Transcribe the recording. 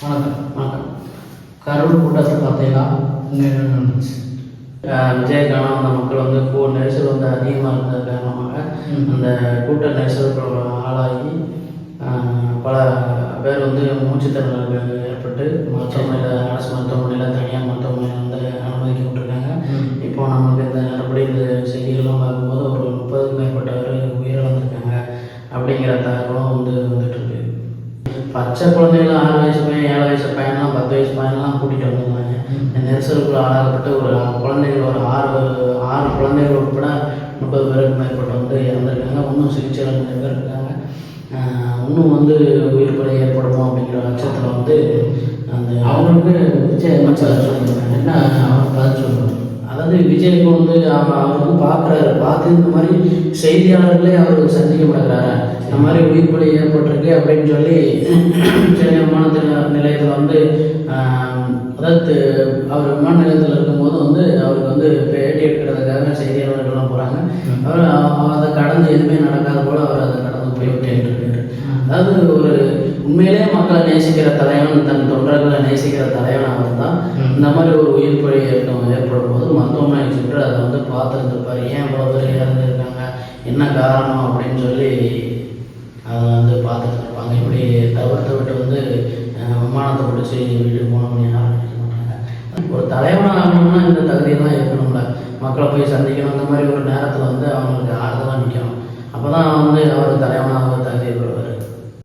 வணக்கம். கரூர் கூட்டத்தில் பார்த்தீங்கன்னா என்ன நடந்துச்சு? விஜயகான அந்த மக்கள் வந்து நெரிசல் வந்து அதிகமாக இருந்தது காரணமாக அந்த கூட்ட நெரிசலுக்கு ஆளாகி பல பேர் வந்து மூச்சுத்திறனுக்கு ஏற்பட்டு மருத்துவமனையில், அரசு மருத்துவமனையில், தனியார் மருத்துவமனையில் வந்து அனுமதிக்கப்பட்டிருக்காங்க. இப்போ நமக்கு இந்த நல்லபடி இந்த செய்திகள்லாம் பார்க்கும்போது ஒரு 30க்கும் மேற்பட்டவர் உயிரிழந்திருக்காங்க அப்படிங்கிற தகவலும் வந்துட்டுருக்கு. பச்சை குழந்தைகள் 6 வயசு பையன், 7 வயசு பையன்லாம், 10 வயசு பையன்லாம் கூட்டிகிட்டு வந்திருந்தாங்க. இந்த நெரிசலுக்குள்ள ஆளாகப்பட்டு ஒரு குழந்தைகள் ஒரு ஆறு குழந்தைகள் உட்பட 30 பேருக்கு மேற்பட்டு வந்து இறந்துருக்காங்க. இன்னும் சிகிச்சையில் நிறைய பேர் இருக்காங்க. இன்னும் வந்து உயிர் பலி ஏற்படுமோ அப்படிங்கிற பட்சத்தில் வந்து அந்த அவங்களுக்கு விஜய் பதில் சொல்லுவாங்க. என்ன அவர் பதில் சொல்லுவாங்க? அதாவது விஜய்க்கு வந்து அவர் வந்து பார்த்து இந்த மாதிரி செய்தியாளர்களே அவருக்கு சந்திக்க மாட்டேங்கிறாரு. இந்த மாதிரி உயிர் பலி ஏற்பட்டிருக்கு அப்படின்னு சொல்லி சென்னை விமான நிலையத்தில் வந்து அதாவது அவர் விமான நிலையத்தில் இருக்கும்போது வந்து அவருக்கு வந்து பேட்டி எடுக்கிறதுக்காக செய்தியாளர்கள்லாம் போகிறாங்க. அவர் அதை கடந்து எதுவுமே நடக்காத போல் அவர் அதை கடந்து போய்விட்டே இருக்காரு. அதாவது ஒரு உண்மையிலே மக்களை நேசிக்கிற தலைவன், தன் தொண்டர்களை நேசிக்கிற தலைவன் அவர் தான். இந்த மாதிரி ஒரு உயிர் பலி ஏற்படும் போது மருத்துவமனைக்கு சென்று அதை வந்து பார்த்துருந்துருப்பார். ஏன் இவ்வளோ பேர் இறந்துருக்காங்க, என்ன காரணம் அப்படின்னு சொல்லி அதை வந்து பார்த்துட்டு இருப்பாங்க. இப்படி தவிர்த்து விட்டு வந்து விமானத்தை பிடிச்சி வீட்டுக்கு போனோம்னு யாரும் நினைக்க மாட்டாங்க. ஒரு தலைவனாக ஆகணும்னா இந்த தகுதியெல்லாம் இருக்கணும்ல. மக்களை போய் சந்திக்கணும். இந்த மாதிரி ஒரு நேரத்தில் வந்து அவங்களுக்கு ஆறுதலாக நிற்கணும். அப்போ தான் வந்து அவர் தலைவனாக தகுதி பெறுவார்.